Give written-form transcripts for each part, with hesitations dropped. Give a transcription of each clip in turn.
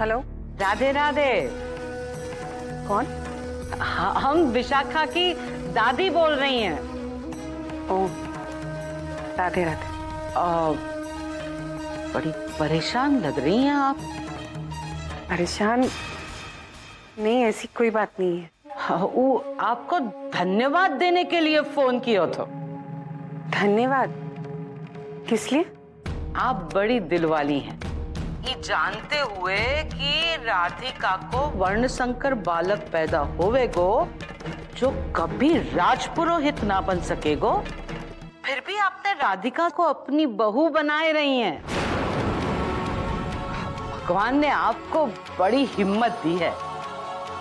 Hello. Radhe Radhe. कौन? हम विशाखा की दादी बोल रही हैं। ओह, राधे राधे। बड़ी परेशान लग रही हैं आप। परेशान नहीं, ऐसी कोई बात नहीं है। वो आपको धन्यवाद देने के लिए फोन किया था। धन्यवाद? किस लिए? आप बड़ी दिलवाली हैं, ये जानते हुए कि राधिका को वर्ण संकर बालक पैदा होवेगो जो कभी राजपुरोहित ना बन सकेगो, फिर भी आपने राधिका को अपनी बहू बनाए रही हैं। भगवान ने आपको बड़ी हिम्मत दी है।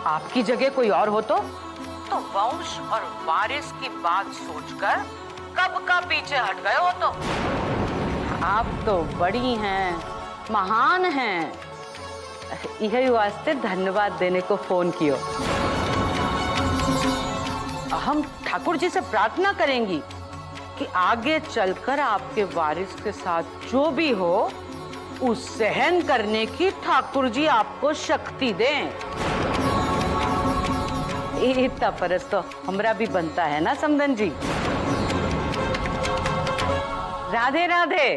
आपकी जगह कोई और हो तो वंश और वारिस की बात सोचकर कब का पीछे हट गए हो। तो आप तो बड़ी हैं, महान हैं। यही वास्ते धन्यवाद देने को फोन कियो। हम ठाकुर जी से प्रार्थना करेंगी कि आगे चलकर आपके वारिस के साथ जो भी हो उस सहन करने की ठाकुर जी आपको शक्ति दें। इतना फर्ज तो हमरा भी बनता है ना समदन जी। राधे राधे।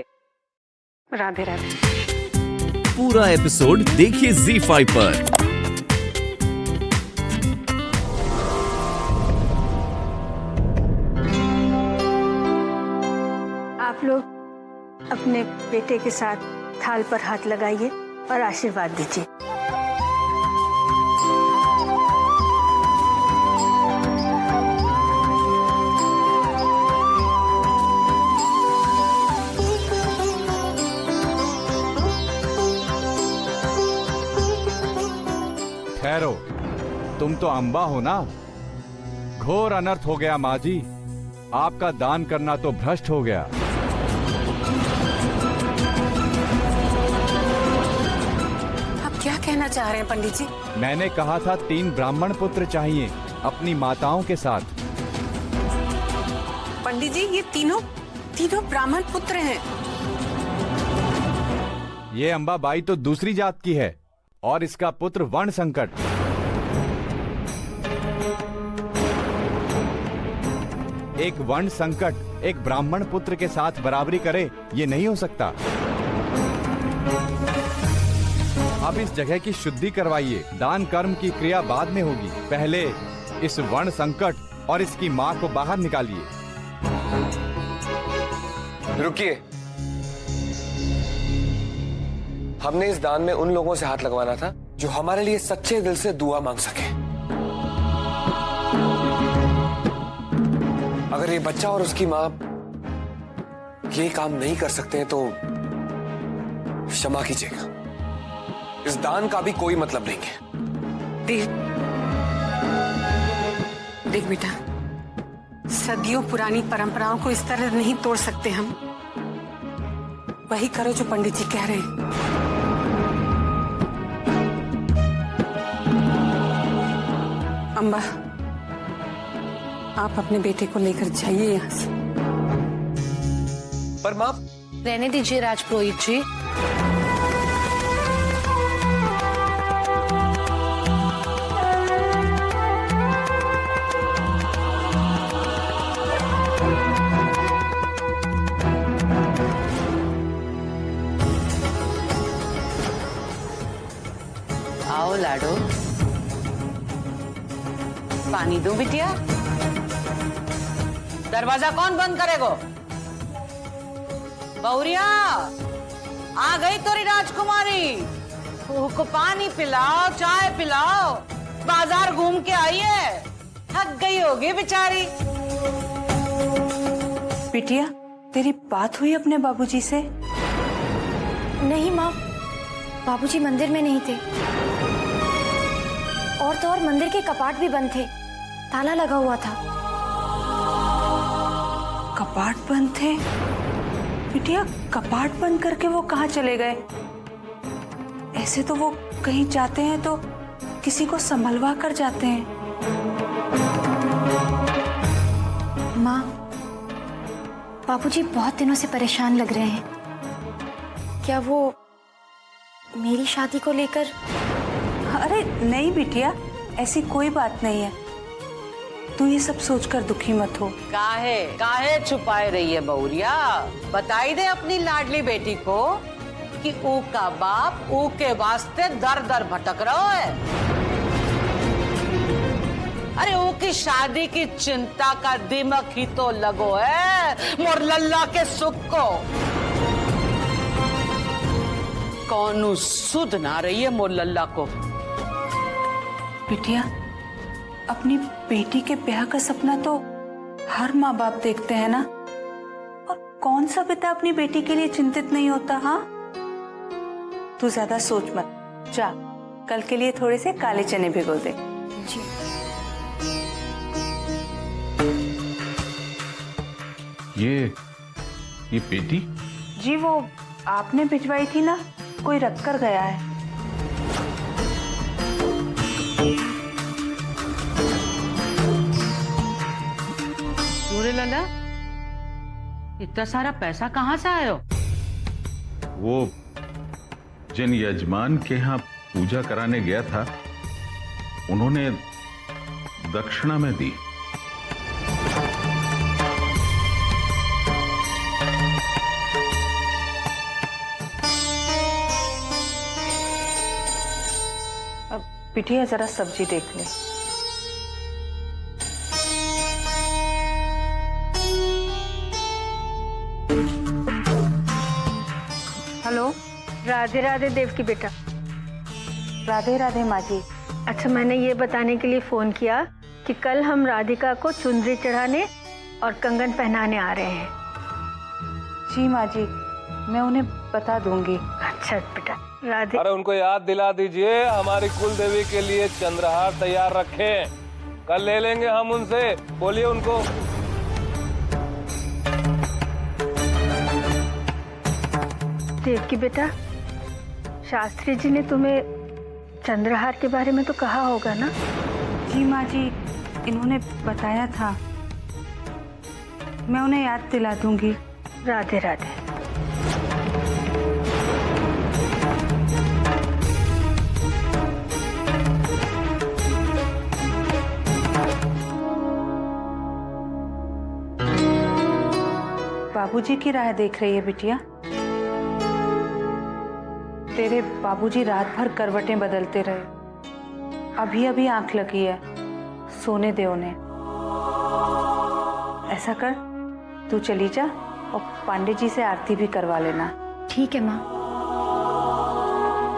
राधे राधे। पूरा एपिसोड देखिए ZEE5 पर। आप लोग अपने बेटे के साथ थाल पर हाथ लगाइए और आशीर्वाद दीजिए। ठहरो, तुम तो अम्बा हो ना। घोर अनर्थ हो गया माँ जी, आपका दान करना तो भ्रष्ट हो गया। आप क्या कहना चाह रहे हैं पंडित जी? मैंने कहा था 3 ब्राह्मण पुत्र चाहिए अपनी माताओं के साथ। पंडित जी, ये तीनों ब्राह्मण पुत्र हैं। ये अम्बा बाई तो दूसरी जात की है और इसका पुत्र वर्ण संकट। एक वर्ण संकट एक ब्राह्मण पुत्र के साथ बराबरी करे, ये नहीं हो सकता। अब इस जगह की शुद्धि करवाइए। दान कर्म की क्रिया बाद में होगी, पहले इस वर्ण संकट और इसकी मां को बाहर निकालिए। रुकिए, हमने इस दान में उन लोगों से हाथ लगवाना था जो हमारे लिए सच्चे दिल से दुआ मांग सके। अगर ये बच्चा और उसकी मां ये काम नहीं कर सकते हैं तो क्षमा कीजिएगा, इस दान का भी कोई मतलब नहीं है। देख बेटा, सदियों पुरानी परंपराओं को इस तरह नहीं तोड़ सकते हम। वही करो जो पंडित जी कह रहे हैं। अम्बा, आप अपने बेटे को लेकर जाइए यहाँ से। पर मां, रहने दीजिए राजपुरोहित जी। आओ लाडो, पानी दो बिटिया। दरवाजा कौन बंद करेगो? बहुरिया, आ गई तोरी राजकुमारी। को पानी पिलाओ, चाय पिलाओ। बाजार घूम के आई है, थक गई होगी बेचारी। बिटिया, तेरी बात हुई अपने बाबूजी से? नहीं माँ, बाबूजी मंदिर में नहीं थे। और तो और मंदिर के कपाट भी बंद थे, ताला लगा हुआ था। कपाट बंद थे? बिटिया, कपाट बंद करके वो कहाँ चले गए? ऐसे तो वो कहीं जाते हैं तो किसी को संभलवा कर जाते हैं। माँ, बाबूजी बहुत दिनों से परेशान लग रहे हैं। क्या वो मेरी शादी को लेकर? अरे नहीं बिटिया, ऐसी कोई बात नहीं है। तू ये सब सोचकर दुखी मत हो। काहे छुपाए रही है बहुरिया? बताई दे अपनी लाडली बेटी को कि ऊ का बाप ऊ के वास्ते दर दर भटक रहा है। अरे ऊ की शादी की चिंता का दिमाग ही तो लगो है मोर लल्ला के सुख को। कौन सुध ना रही है मोर लल्ला को। बिटिया, अपनी बेटी के ब्याह का सपना तो हर माँ बाप देखते हैं ना, और कौन सा पिता अपनी बेटी के लिए चिंतित नहीं होता? हाँ, तू ज्यादा सोच मत। जा, कल के लिए थोड़े से काले चने भिगो दे। जी। ये बेटी? जी, वो आपने भिजवाई थी ना, कोई रख कर गया है। सूर्य लल्ला, इतना सारा पैसा कहाँ से आयो? वो जिन यजमान के यहाँ पूजा कराने गया था, उन्होंने दक्षिणा में दी। अब बिटिया जरा सब्जी देख ले। हेलो। राधे राधे देवकी बेटा। राधे राधे माँ जी। अच्छा, मैंने ये बताने के लिए फोन किया कि कल हम राधिका को चुनरी चढ़ाने और कंगन पहनाने आ रहे हैं। जी माँ जी, मैं उन्हें बता दूंगी। अच्छा बेटा। राधे, अरे उनको याद दिला दीजिए हमारी कुल देवी के लिए चंद्रहार तैयार रखें, कल ले लेंगे हम उनसे। बोलिए उनको। देवकी बेटा, शास्त्री जी ने तुम्हें चंद्रहार के बारे में तो कहा होगा ना? जी माँ जी, इन्होंने बताया था, मैं उन्हें याद दिला दूंगी। राधे राधे। बाबूजी की राह देख रही है बिटिया? तेरे बाबूजी रात भर करवटें बदलते रहे, अभी अभी आंख लगी है, सोने दे उन्हें। ऐसा कर, तू चली जा और पांडे जी से आरती भी करवा लेना। ठीक है माँ,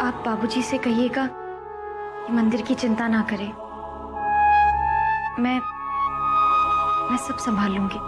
आप बाबूजी से कहिएगा कि मंदिर की चिंता ना करें, मैं सब संभाल लूंगी।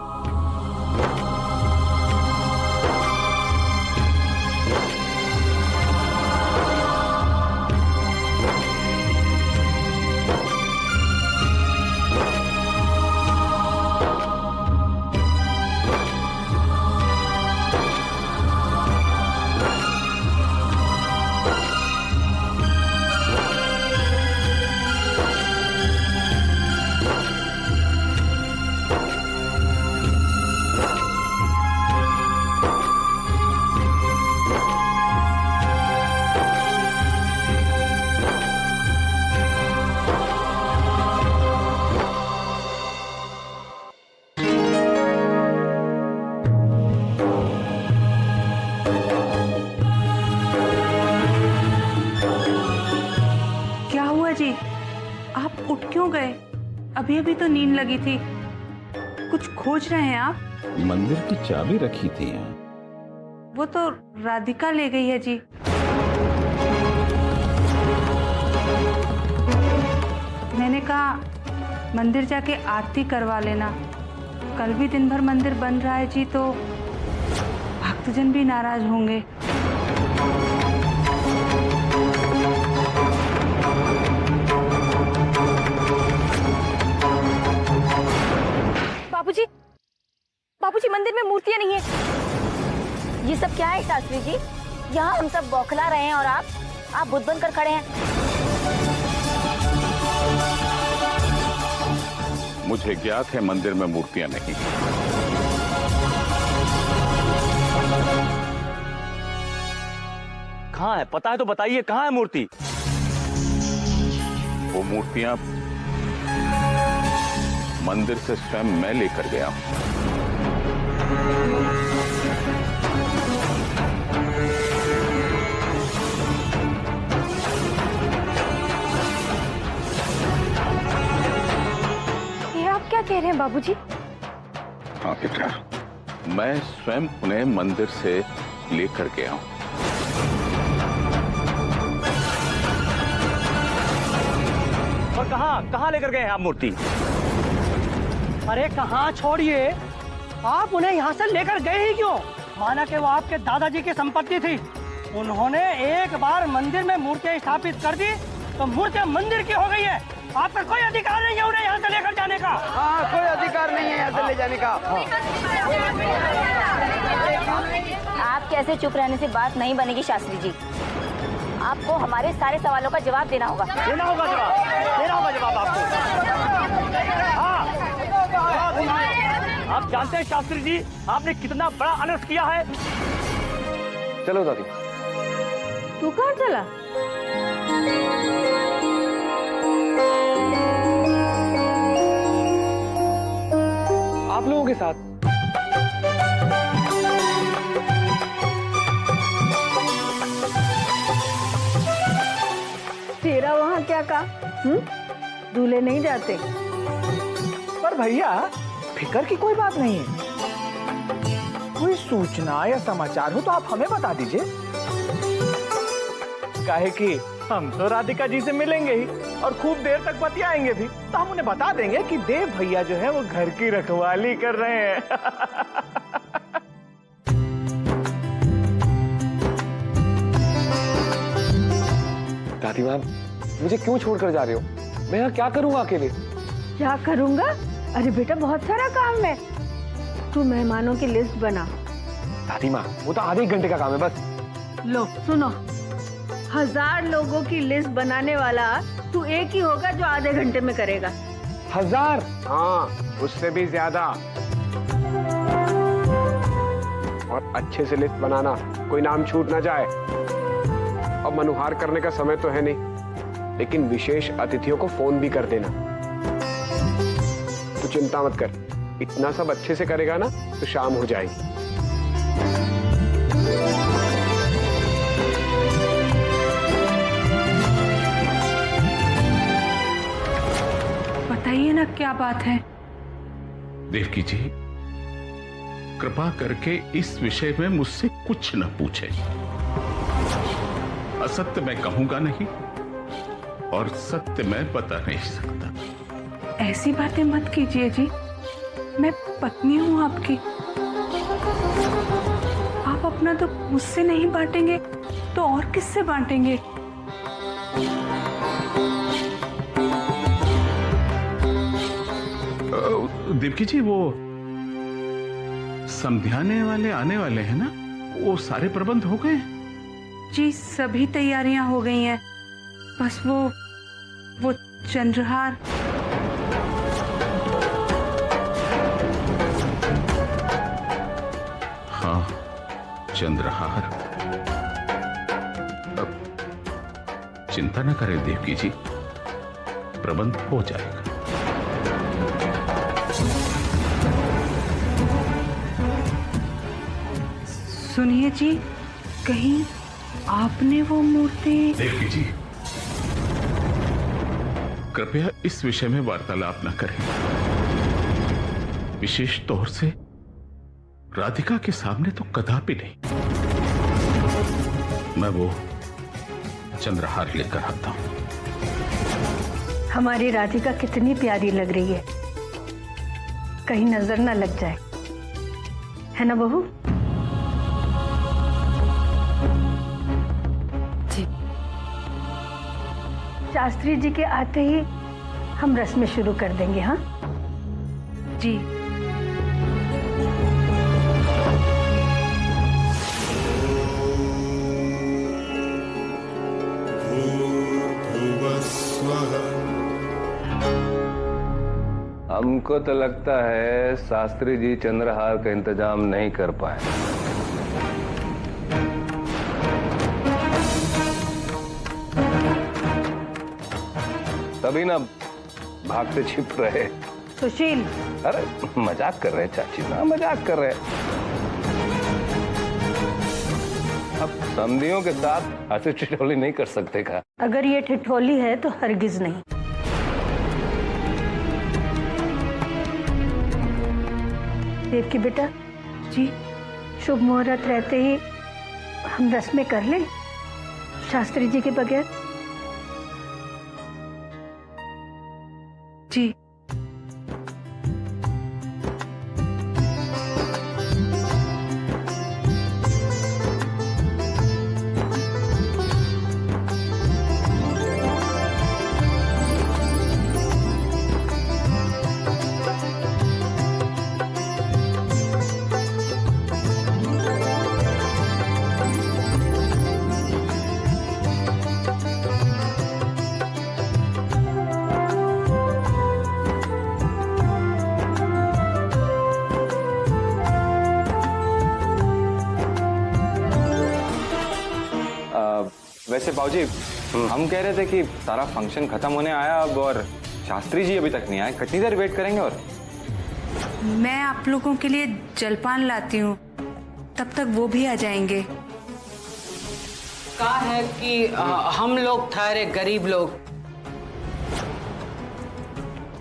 क्यों गए? अभी अभी तो नींद लगी थी। कुछ खोज रहे हैं आप? मंदिर की चाबी रखी थी यहाँ। वो तो राधिका ले गई है जी। मैंने कहा मंदिर जाके आरती करवा लेना, कल भी दिन भर मंदिर बंद रहा है जी, तो भक्तजन भी नाराज होंगे। बाबूजी, बाबूजी मंदिर में मूर्तियां नहीं है। ये सब क्या है शास्त्री जी? यहाँ हम सब बौखला रहे हैं और आप बुत बन कर खड़े हैं। मुझे ज्ञात है मंदिर में मूर्तियां नहीं। कहाँ है? पता है तो बताइए, कहाँ है मूर्ति? वो मूर्तियां मंदिर से स्वयं मैं लेकर गया हूं। ये आप क्या कह रहे हैं बाबूजी? हाँ बेटा, मैं स्वयं उन्हें मंदिर से लेकर गया हूं। और कहाँ लेकर गए हैं आप मूर्ति? अरे कहाँ छोड़िए, आप उन्हें यहाँ से लेकर गए ही क्यों? माना कि वो आपके दादाजी की संपत्ति थी। उन्होंने एक बार मंदिर में मूर्तियाँ स्थापित कर दी तो मूर्तियाँ मंदिर की हो गई है। आपका कोई अधिकार नहीं है उन्हें यहाँ से लेकर जाने का। हाँ, कोई अधिकार नहीं है यहाँ से ले जाने का। आप कैसे चुप रहने से बात नहीं बनेगी शास्त्री जी। आपको हमारे सारे सवालों का जवाब देना होगा। देना होगा जवाब आपको। आप जानते हैं शास्त्री जी, आपने कितना बड़ा अनर्थ किया है। चलो दादी। तू कहाँ चला? आप लोगों के साथ। तेरा वहाँ क्या कहा? दूल्हे नहीं जाते। पर भैया फिक्र की कोई बात नहीं है। कोई सूचना या समाचार हो तो आप हमें बता दीजिए। काहे कि हम तो राधिका जी से मिलेंगे ही और खूब देर तक बतियाएंगे भी, तो हम उन्हें बता देंगे कि देव भैया जो है वो घर की रखवाली कर रहे हैं। दादी माँ, मुझे क्यों छोड़कर जा रहे हो? मैं यहाँ क्या करूँगा अकेले? क्या करूँगा? अरे बेटा बहुत सारा काम है। तू मेहमानों की लिस्ट बना। दादी माँ, वो तो आधे एक घंटे का काम है बस। लो सुनो, 1000 लोगों की लिस्ट बनाने वाला तू एक ही होगा जो आधे घंटे में करेगा। 1000? हाँ, उससे भी ज्यादा। और अच्छे से लिस्ट बनाना, कोई नाम छूट ना जाए। अब मनुहार करने का समय तो है नहीं, लेकिन विशेष अतिथियों को फोन भी कर देना। तो चिंता मत कर, इतना सब अच्छे से करेगा ना तो शाम हो जाएगी। बताइए ना क्या बात है? देवकी जी, कृपा करके इस विषय में मुझसे कुछ न पूछे। असत्य मैं कहूंगा नहीं और सत्य मैं बता नहीं सकता। ऐसी बातें मत कीजिए जी, मैं पत्नी हूँ आपकी। आप अपना तो मुझसे नहीं बांटेंगे तो और किससे बांटेंगे? देवकी जी, वो समझाने वाले आने वाले हैं ना, वो सारे प्रबंध हो गए? जी सभी तैयारियां हो गई हैं, बस वो चंद्रहार। हाँ, चंद्रहार। अब चिंता न करें देवकी जी, प्रबंध हो जाएगा। सुनिए जी, कहीं आपने वो मूर्ति? देवकी जी, कृपया इस विषय में वार्तालाप न करें, विशेष तौर से राधिका के सामने तो कदापि नहीं। मैं वो चंद्रहार लेकर आता हूं। हमारी राधिका कितनी प्यारी लग रही है, कहीं नजर ना लग जाए, है ना बहू? शास्त्री जी के आते ही हम रस्में शुरू कर देंगे। हाँ जी। हमको तो लगता है शास्त्री जी चंद्रहार का इंतजाम नहीं कर पाए। तभी ना भागते छिप रहे। सुशील, अरे मजाक कर रहे हैं चाची ना, मजाक कर रहे हैं। अब समधियों के साथ ऐसे ठिठोली नहीं कर सकते का। अगर ये ठिठोली है तो हरगिज नहीं। देवकी बेटा जी, शुभ मुहूर्त रहते ही हम रस्में कर लें शास्त्री जी के बगैर। जी। वैसे बाबूजी, हम कह रहे थे कि सारा फंक्शन खत्म होने आया अब, और शास्त्री जी अभी तक नहीं आए। कितनी देर वेट करेंगे? और मैं आप लोगों के लिए जलपान लाती हूँ, तब तक वो भी आ जाएंगे। कहा है कि हम लोग ठहरे गरीब लोग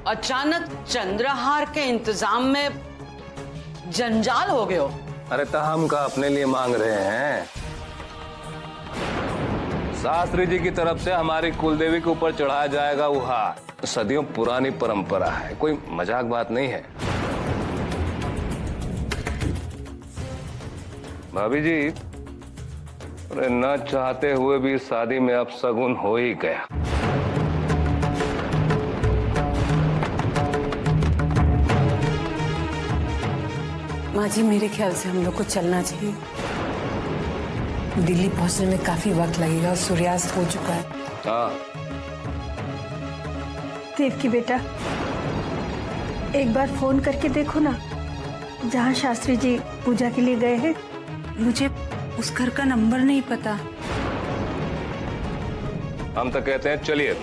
अचानक चंद्रहार के इंतजाम में जंजाल हो गए हो। अरे तो हम का अपने लिए मांग रहे हैं? शास्त्री जी की तरफ से हमारी कुलदेवी के ऊपर चढ़ाया जाएगा वो हार। सदियों पुरानी परंपरा है, कोई मजाक बात नहीं है। भाभी जी, अरे न चाहते हुए भी शादी में अब शगुन हो ही गया। माँ जी, मेरे ख्याल से हम लोग को चलना चाहिए। दिल्ली पहुंचने में काफी वक्त लगेगा और सूर्यास्त हो चुका है। हाँ। देवकी बेटा, एक बार फोन करके देखो ना, जहाँ शास्त्री जी पूजा के लिए गए हैं। मुझे उस घर का नंबर नहीं पता। हम तो कहते हैं चलिए।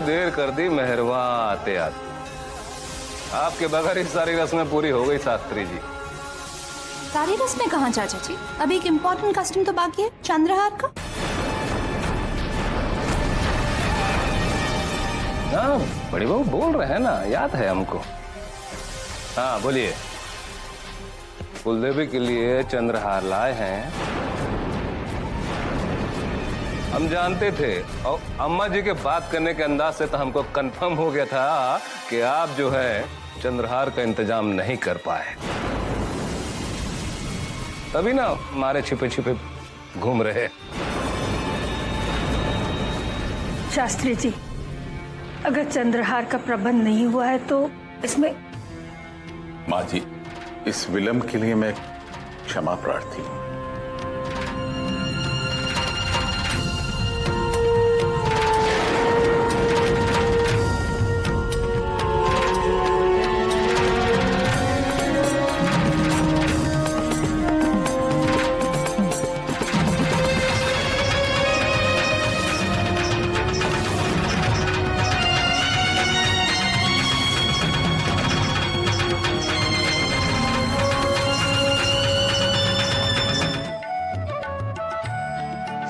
देर कर दी मेहरबान आते आते। आपके बगैर ही सारी रस्में पूरी हो गई शास्त्री जी। सारी रस्में कहाँ चाचा जी? अभी एक इम्पोर्टेंट कस्टम तो बाकी है, चंद्रहार का। हाँ, बड़ी बहू बोल रहे हैं ना, याद है हमको। हाँ बोलिए। कुलदेवी के लिए चंद्रहार लाए हैं। हम जानते थे और अम्मा जी के बात करने के अंदाज से तो हमको कंफर्म हो गया था कि आप जो है चंद्रहार का इंतजाम नहीं कर पाए, तभी ना हमारे छिपे छिपे घूम रहे। शास्त्री जी, अगर चंद्रहार का प्रबंध नहीं हुआ है तो इसमें। माँ जी, इस विलंब के लिए मैं क्षमा प्रार्थी हूँ।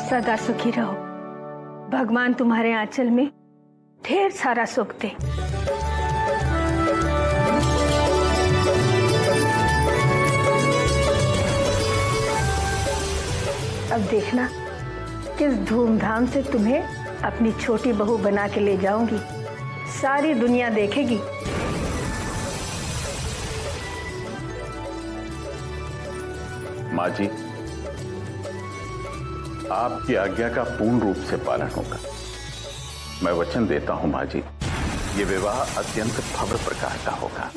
सदा सुखी रहो। भगवान तुम्हारे आंचल में ढेर सारा सुख दे। अब देखना किस धूमधाम से तुम्हें अपनी छोटी बहू बना के ले जाऊंगी, सारी दुनिया देखेगी। माँ जी, आपकी आज्ञा का पूर्ण रूप से पालन होगा। मैं वचन देता हूं माँ जी, ये विवाह अत्यंत भव्य प्रकार का होगा।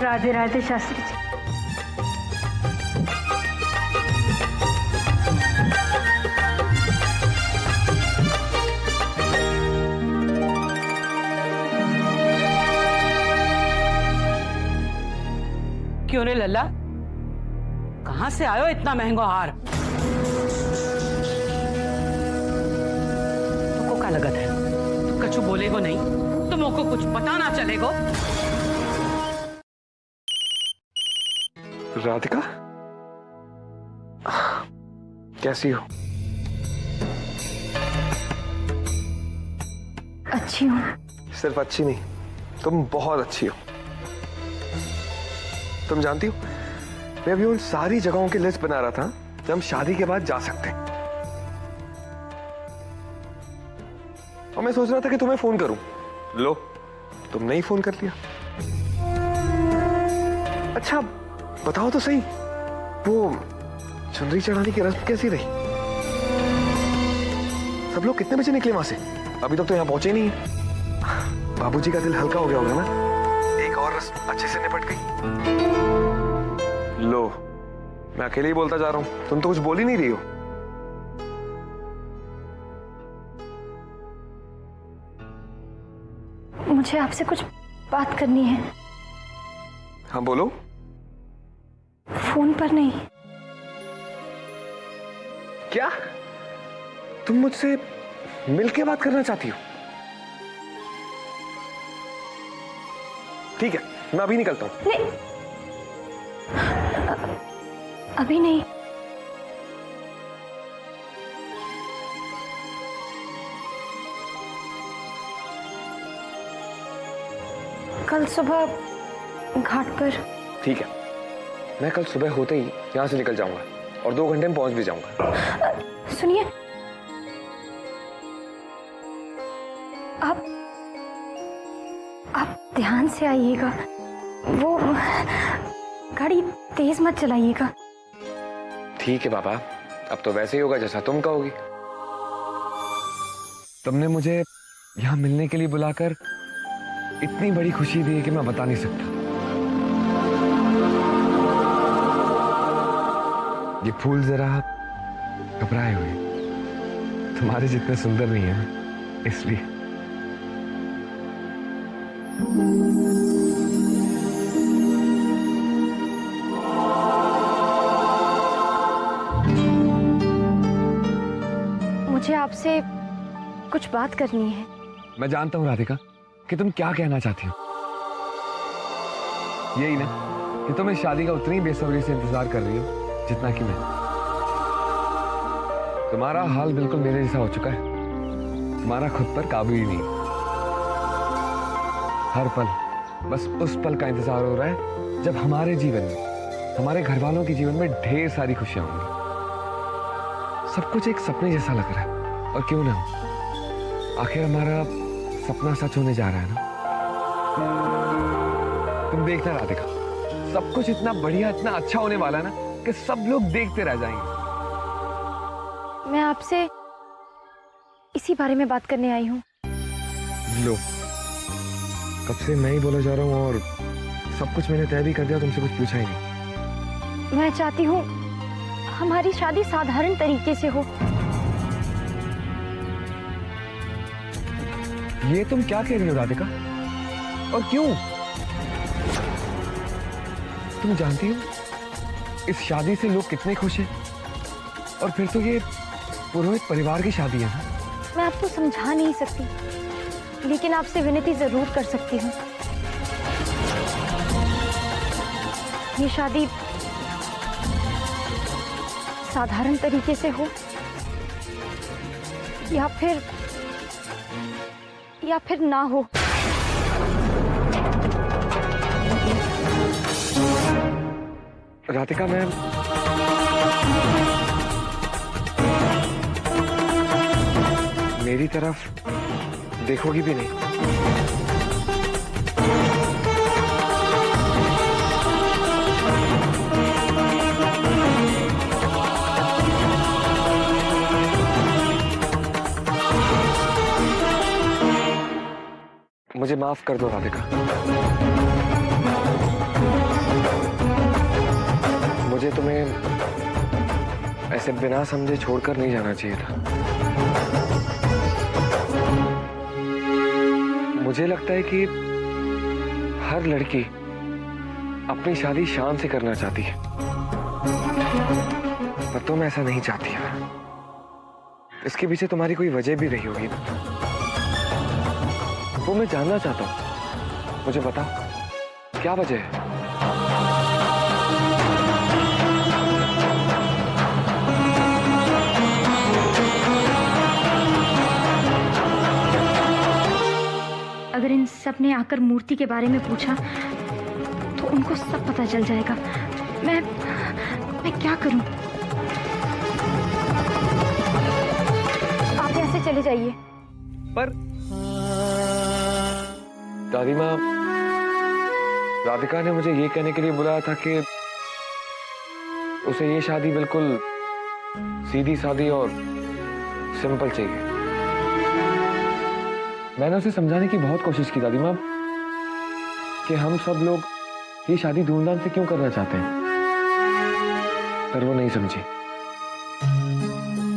राधे राधे शास्त्री जी। क्यों रे लल्ला, कहां से आयो इतना महंगा हार? तुमको क्या लगत है तू कछु बोलेगो नहीं? तुमको कुछ पता ना चलेगो? राधिका, कैसी हो? अच्छी हूँ। सिर्फ अच्छी नहीं, तुम बहुत अच्छी हो। तुम जानती हो, मैं अभी उन सारी जगहों की लिस्ट बना रहा था जब हम शादी के बाद जा सकते हैं। और मैं सोच रहा था कि तुम्हें फोन करूं। लो, तुमने ही फोन कर लिया। अच्छा बताओ तो सही, वो चुनरी चढ़ाने की रस्म कैसी रही? सब लोग कितने बजे निकले वहां से? अभी तक तो यहाँ पहुंचे ही नहीं है। बाबूजी का दिल हल्का हो गया होगा ना? एक और रस्म अच्छे से निपट गई। लो, मैं अकेले ही बोलता जा रहा हूं, तुम तो कुछ बोल ही नहीं रही हो। मुझे आपसे कुछ बात करनी है। हाँ बोलो। फोन पर नहीं। क्या तुम मुझसे मिलके बात करना चाहती हो? ठीक है, मैं अभी निकलता हूं। नहीं, अभी नहीं। कल सुबह घाट पर। ठीक है, मैं कल सुबह होते ही यहां से निकल जाऊंगा और 2 घंटे में पहुंच भी जाऊंगा। सुनिए, आप ध्यान से आइएगा, वो गाड़ी तेज मत चलाइएगा। ठीक है पापा, अब तो वैसे ही होगा जैसा तुम कहोगी। तुमने मुझे यहाँ मिलने के लिए बुलाकर इतनी बड़ी खुशी दी है कि मैं बता नहीं सकता। ये फूल जरा घबराए हुए, तुम्हारे जितने सुंदर नहीं है इसलिए। मुझे आपसे कुछ बात करनी है। मैं जानता हूँ राधिका कि तुम क्या कहना चाहती हो। यही ना कि तुम इस शादी का उतनी बेसब्री से इंतजार कर रही हो जितना कि मैं। तुम्हारा हाल बिल्कुल मेरे जैसा हो चुका है। तुम्हारा खुद पर काबू ही नहीं। हर पल बस उस पल का इंतजार हो रहा है जब हमारे जीवन में, हमारे घर वालों के जीवन में ढेर सारी खुशियां होंगी। सब कुछ एक सपने जैसा लग रहा है, और क्यों ना हो, आखिर हमारा सपना सच होने जा रहा है ना। तुम देखना राधिका, सब कुछ इतना बढ़िया, इतना अच्छा होने वाला है ना कि सब लोग देखते रह जाएंगे। मैं आपसे इसी बारे में बात करने आई हूँ। लो, कब से मैं ही बोला जा रहा हूँ और सब कुछ मैंने तय भी कर दिया, तुमसे कुछ पूछा ही नहीं। मैं चाहती हूँ हमारी शादी साधारण तरीके से हो। ये तुम क्या कह रही हो राधिका, और क्यों? तुम जानती हो इस शादी से लोग कितने खुश हैं, और फिर तो ये पुरोहित परिवार की शादी है ना। मैं आपको समझा नहीं सकती, लेकिन आपसे विनती जरूर कर सकती हूँ। ये शादी साधारण तरीके से हो या फिर ना हो। राधिका, मैं मेरी तरफ देखोगी भी नहीं। मुझे माफ कर दो राधिका। मुझे तुम्हें ऐसे बिना समझे छोड़कर नहीं जाना चाहिए था। मुझे लगता है कि हर लड़की अपनी शादी शान से करना चाहती है, पर तुम ऐसा नहीं चाहती है। इसके पीछे तुम्हारी कोई वजह भी रही होगी ना, वो मैं जानना चाहता हूं। मुझे बताओ क्या वजह है? अगर इन सब ने आकर मूर्ति के बारे में पूछा तो उनको सब पता चल जाएगा। मैं क्या करूं? आप यहाँ से चले जाइए। पर दादी माँ, राधिका ने मुझे ये कहने के लिए बुलाया था कि उसे ये शादी बिल्कुल सीधी सादी और सिंपल चाहिए। मैंने उसे समझाने की बहुत कोशिश की दादी माँ कि हम सब लोग ये शादी धूमधाम से क्यों करना चाहते हैं, पर वो नहीं समझी।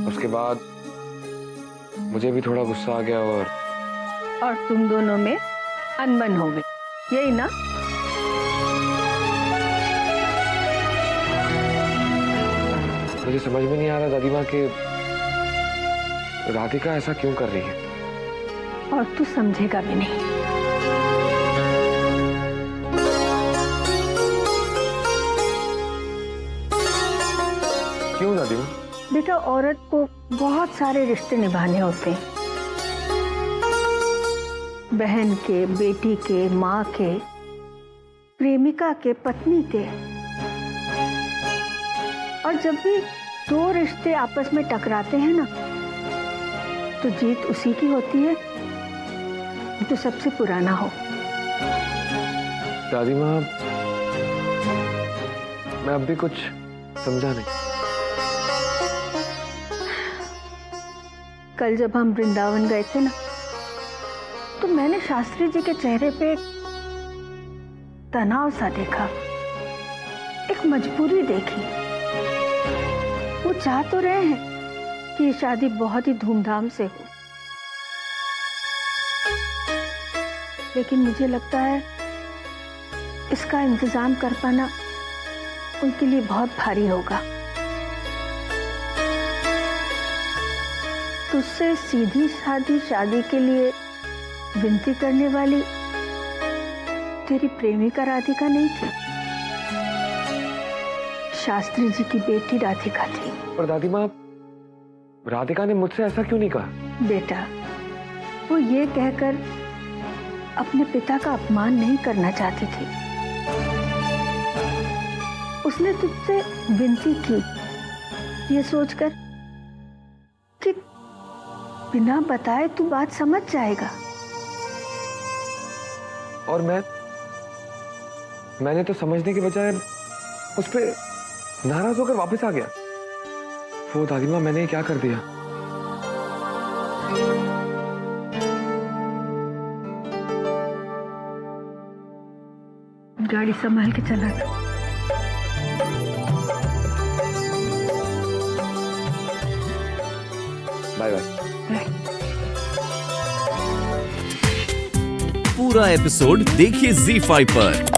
उसके बाद मुझे भी थोड़ा गुस्सा आ गया और तुम दोनों में अनबन हो गई, यही ना? मुझे समझ में नहीं आ रहा दादी माँ कि राधिका ऐसा क्यों कर रही है, और तू समझेगा भी नहीं। क्यों दादी माँ? बेटा, औरत को बहुत सारे रिश्ते निभाने होते हैं, बहन के, बेटी के, माँ के, प्रेमिका के, पत्नी के। और जब भी दो रिश्ते आपस में टकराते हैं ना, तो जीत उसी की होती है जो सबसे पुराना हो। दादी माँ, मैं अब भी कुछ समझा नहीं। कल जब हम वृंदावन गए थे ना, तो मैंने शास्त्री जी के चेहरे पे तनाव सा देखा, एक मजबूरी देखी। वो चाह तो रहे हैं कि ये शादी बहुत ही धूमधाम से हो, लेकिन मुझे लगता है इसका इंतजाम कर पाना उनके लिए बहुत भारी होगा। तुझसे सीधी सादी शादी के लिए विनती करने वाली तेरी प्रेमिका राधिका नहीं थी, शास्त्री जी की बेटी राधिका थी। पर दादी माँ, राधिका ने मुझसे ऐसा क्यों नहीं कहा? बेटा, वो ये कहकर अपने पिता का अपमान नहीं करना चाहती थी। उसने तुझसे विनती की ये सोचकर कि बिना बताए तू बात समझ जाएगा। और मैंने तो समझने के बजाय उस पे नाराज होकर वापस आ गया। वो दादी माँ, मैंने क्या कर दिया? गाड़ी संभाल के चला। Bye bye. पूरा एपिसोड देखिए ZEE5 पर।